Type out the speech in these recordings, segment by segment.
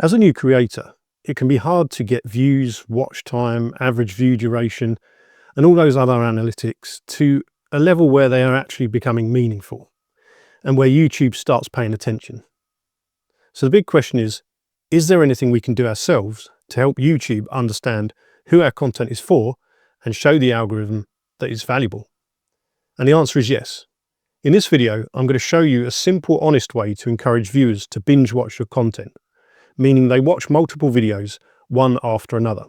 As a new creator, it can be hard to get views, watch time, average view duration, and all those other analytics to a level where they are actually becoming meaningful and where YouTube starts paying attention. So the big question is there anything we can do ourselves to help YouTube understand who our content is for and show the algorithm that it's valuable? And the answer is yes. In this video, I'm going to show you a simple, honest way to encourage viewers to binge watch your content, meaning they watch multiple videos one after another.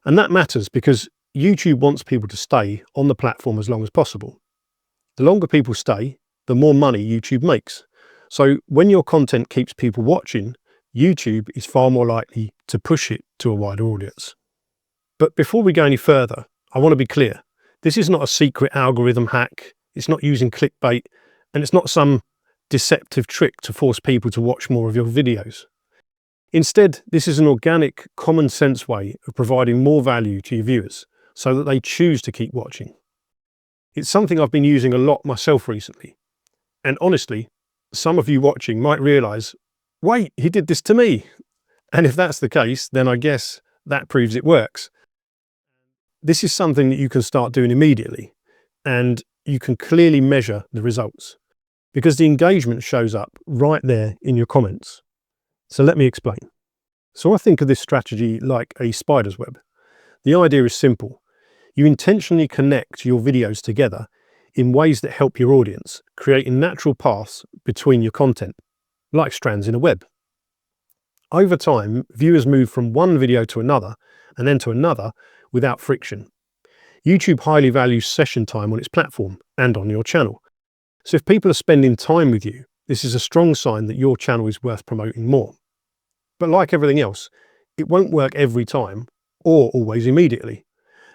And that matters because YouTube wants people to stay on the platform as long as possible. The longer people stay, the more money YouTube makes. So when your content keeps people watching, YouTube is far more likely to push it to a wider audience. But before we go any further, I want to be clear. This is not a secret algorithm hack. It's not using clickbait, and it's not some deceptive trick to force people to watch more of your videos. Instead, this is an organic, common sense way of providing more value to your viewers so that they choose to keep watching. It's something I've been using a lot myself recently. And honestly, some of you watching might realize, wait, he did this to me. And if that's the case, then I guess that proves it works. This is something that you can start doing immediately, and you can clearly measure the results because the engagement shows up right there in your comments. So let me explain. So I think of this strategy like a spider's web. The idea is simple. You intentionally connect your videos together in ways that help your audience, creating natural paths between your content, like strands in a web. Over time, viewers move from one video to another and then to another without friction. YouTube highly values session time on its platform and on your channel. So if people are spending time with you, this is a strong sign that your channel is worth promoting more. But like everything else, it won't work every time or always immediately.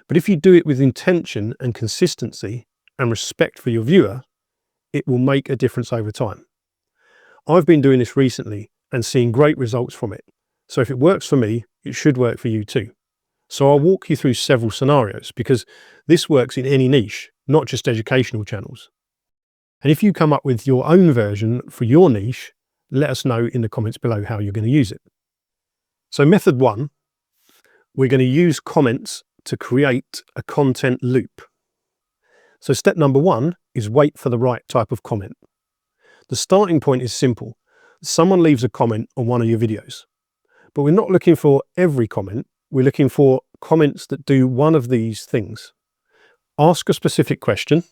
But if you do it with intention and consistency and respect for your viewer, it will make a difference over time. I've been doing this recently and seeing great results from it. So if it works for me, it should work for you too. So I'll walk you through several scenarios because this works in any niche, not just educational channels. And if you come up with your own version for your niche, let us know in the comments below how you're going to use it. So method one, we're going to use comments to create a content loop. So step number one is wait for the right type of comment. The starting point is simple. Someone leaves a comment on one of your videos, but we're not looking for every comment. We're looking for comments that do one of these things. Ask a specific question,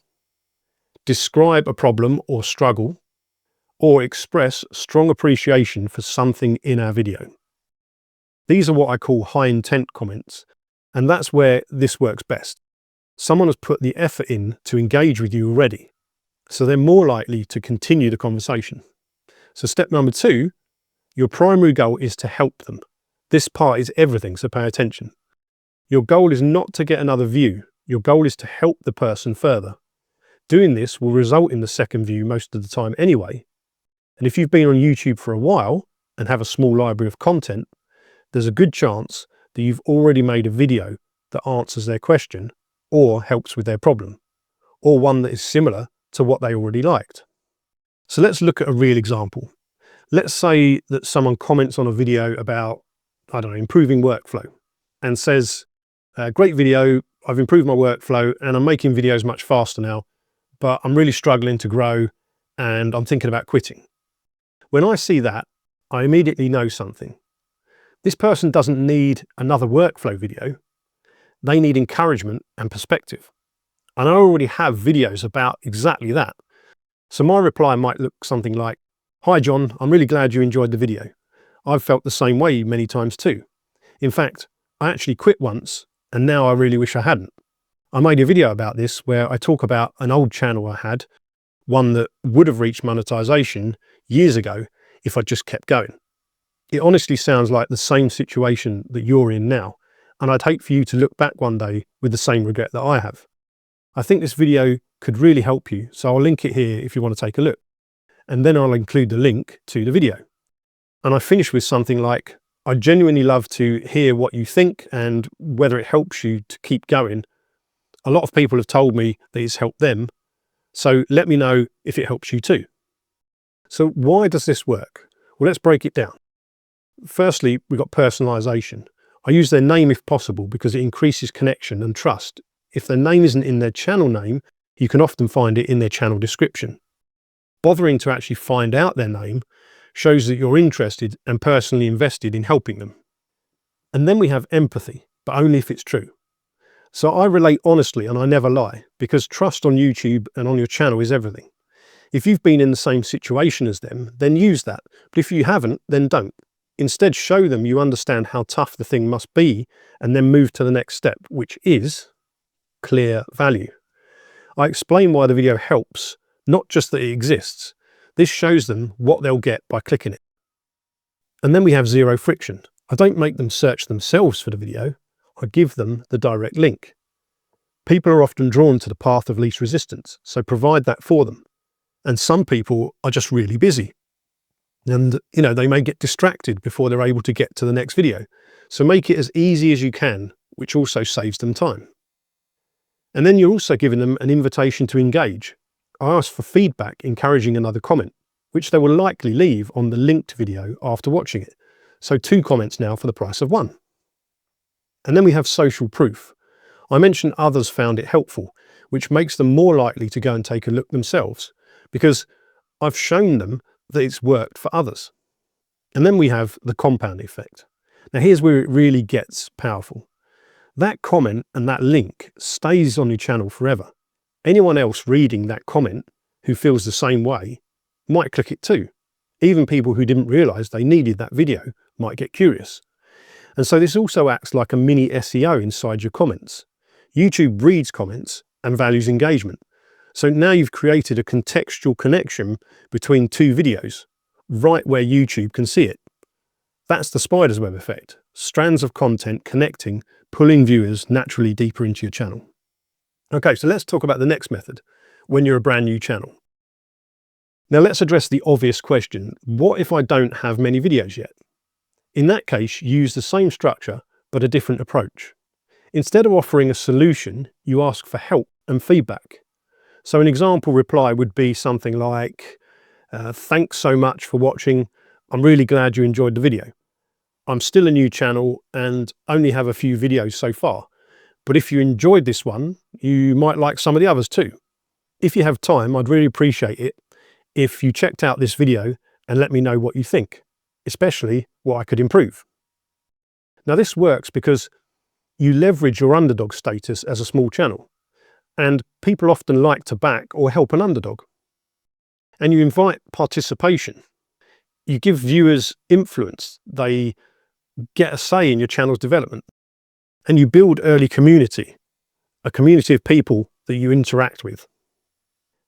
describe a problem or struggle, or express strong appreciation for something in our video. These are what I call high intent comments, and that's where this works best. Someone has put the effort in to engage with you already, so they're more likely to continue the conversation. So step number two, your primary goal is to help them. This part is everything, so pay attention. Your goal is not to get another view. Your goal is to help the person further. Doing this will result in the second view most of the time anyway. And if you've been on YouTube for a while and have a small library of content, there's a good chance that you've already made a video that answers their question or helps with their problem, or one that is similar to what they already liked. So let's look at a real example. Let's say that someone comments on a video about, improving workflow and says, great video, I've improved my workflow and I'm making videos much faster now, but I'm really struggling to grow and I'm thinking about quitting. When I see that, I immediately know something. This person doesn't need another workflow video. They need encouragement and perspective. And I already have videos about exactly that. So my reply might look something like, hi John, I'm really glad you enjoyed the video. I've felt the same way many times too. In fact, I actually quit once and now I really wish I hadn't. I made a video about this where I talk about an old channel I had, one that would have reached monetization years ago if I just kept going. It honestly sounds like the same situation that you're in now, and I'd hate for you to look back one day with the same regret that I have. I think this video could really help you, so I'll link it here if you want to take a look. And then I'll include the link to the video. And I finish with something like, I genuinely love to hear what you think and whether it helps you to keep going. A lot of people have told me that it's helped them, so let me know if it helps you too. So why does this work? Well, let's break it down. Firstly, we've got personalization. I use their name if possible because it increases connection and trust. If their name isn't in their channel name, you can often find it in their channel description. Bothering to actually find out their name shows that you're interested and personally invested in helping them. And then we have empathy, but only if it's true. So I relate honestly and I never lie, because trust on YouTube and on your channel is everything. If you've been in the same situation as them, then use that. But if you haven't, then don't. Instead, show them you understand how tough the thing must be and then move to the next step, which is clear value. I explain why the video helps, not just that it exists. This shows them what they'll get by clicking it. And then we have zero friction. I don't make them search themselves for the video. I give them the direct link. People are often drawn to the path of least resistance, so provide that for them. And some people are just really busy. And, they may get distracted before they're able to get to the next video. So make it as easy as you can, which also saves them time. And then you're also giving them an invitation to engage. I ask for feedback, encouraging another comment, which they will likely leave on the linked video after watching it. So 2 comments now for the price of 1. And then we have social proof. I mentioned others found it helpful, which makes them more likely to go and take a look themselves, because I've shown them that it's worked for others. And then we have the compound effect. Now here's where it really gets powerful. That comment and that link stays on your channel forever. Anyone else reading that comment who feels the same way might click it too. Even people who didn't realize they needed that video might get curious. And so this also acts like a mini SEO inside your comments. YouTube reads comments and values engagement. So now you've created a contextual connection between 2 videos, right where YouTube can see it. That's the spider's web effect. Strands of content connecting, pulling viewers naturally deeper into your channel. Okay, so let's talk about the next method, when you're a brand new channel. Now let's address the obvious question, what if I don't have many videos yet? In that case, use the same structure, but a different approach. Instead of offering a solution, you ask for help and feedback. So an example reply would be something like, thanks so much for watching. I'm really glad you enjoyed the video. I'm still a new channel and only have a few videos so far. But if you enjoyed this one, you might like some of the others too. If you have time, I'd really appreciate it if you checked out this video and let me know what you think, especially what I could improve. Now this works because you leverage your underdog status as a small channel, and people often like to back or help an underdog. And you invite participation. You give viewers influence. They get a say in your channel's development. And you build early community, a community of people that you interact with.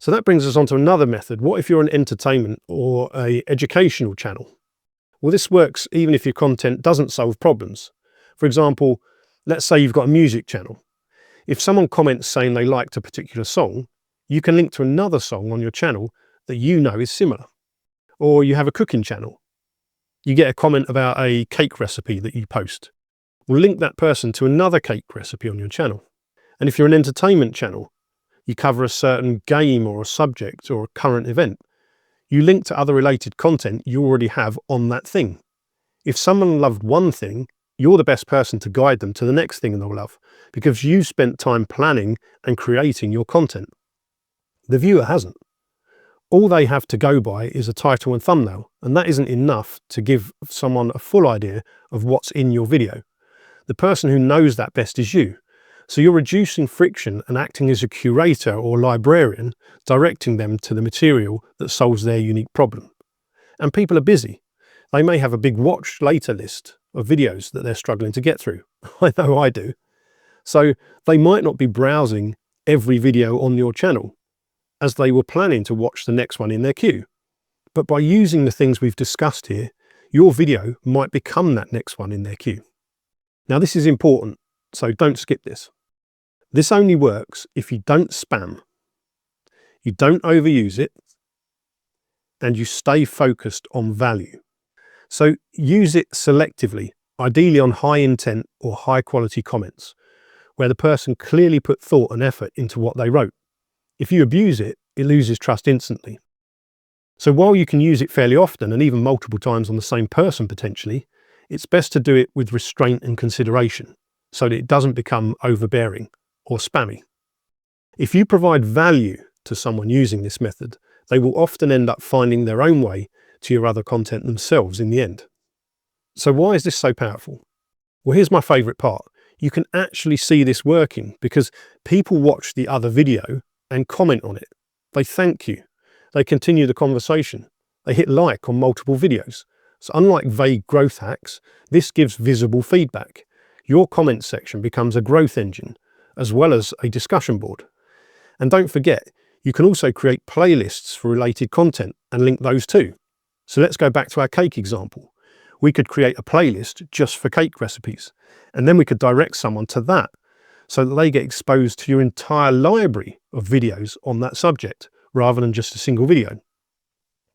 So that brings us on to another method. What if you're an entertainment or an educational channel? Well, this works even if your content doesn't solve problems. For example, let's say you've got a music channel. If someone comments saying they liked a particular song, you can link to another song on your channel that you know is similar. Or you have a cooking channel. You get a comment about a cake recipe that you post. We'll link that person to another cake recipe on your channel. And if you're an entertainment channel, you cover a certain game or a subject or a current event, you link to other related content you already have on that thing. If someone loved one thing, you're the best person to guide them to the next thing they'll love, because you spent time planning and creating your content. The viewer hasn't. All they have to go by is a title and thumbnail, and that isn't enough to give someone a full idea of what's in your video. The person who knows that best is you. So you're reducing friction and acting as a curator or librarian, directing them to the material that solves their unique problem. And people are busy. They may have a big watch later list of videos that they're struggling to get through. I know I do. So they might not be browsing every video on your channel, as they were planning to watch the next one in their queue. But by using the things we've discussed here, your video might become that next one in their queue. Now this is important, so don't skip this. This only works if you don't spam, you don't overuse it, and you stay focused on value. So use it selectively, ideally on high intent or high quality comments, where the person clearly put thought and effort into what they wrote. If you abuse it, it loses trust instantly. So while you can use it fairly often and even multiple times on the same person potentially, it's best to do it with restraint and consideration so that it doesn't become overbearing or spammy. If you provide value to someone using this method, they will often end up finding their own way to your other content themselves in the end. So why is this so powerful? Well, here's my favourite part. You can actually see this working because people watch the other video and comment on it. They thank you. They continue the conversation. They hit like on multiple videos. So unlike vague growth hacks, this gives visible feedback. Your comment section becomes a growth engine as well as a discussion board. And don't forget, you can also create playlists for related content and link those too. So let's go back to our cake example. We could create a playlist just for cake recipes, and then we could direct someone to that so that they get exposed to your entire library of videos on that subject rather than just a single video.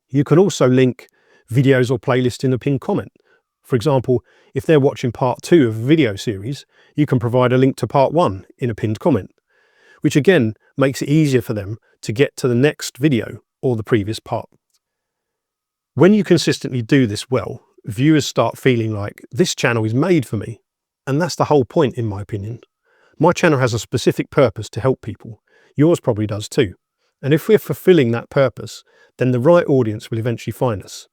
You can also link videos or playlists in a pinned comment. For example, if they're watching part 2 of a video series, you can provide a link to part 1 in a pinned comment, which again makes it easier for them to get to the next video or the previous part. When you consistently do this well, viewers start feeling like this channel is made for me. And that's the whole point, in my opinion. My channel has a specific purpose to help people. Yours probably does too. And if we're fulfilling that purpose, then the right audience will eventually find us.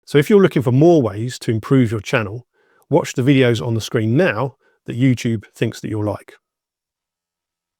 So if you're looking for more ways to improve your channel, watch the videos on the screen now that YouTube thinks that you'll like.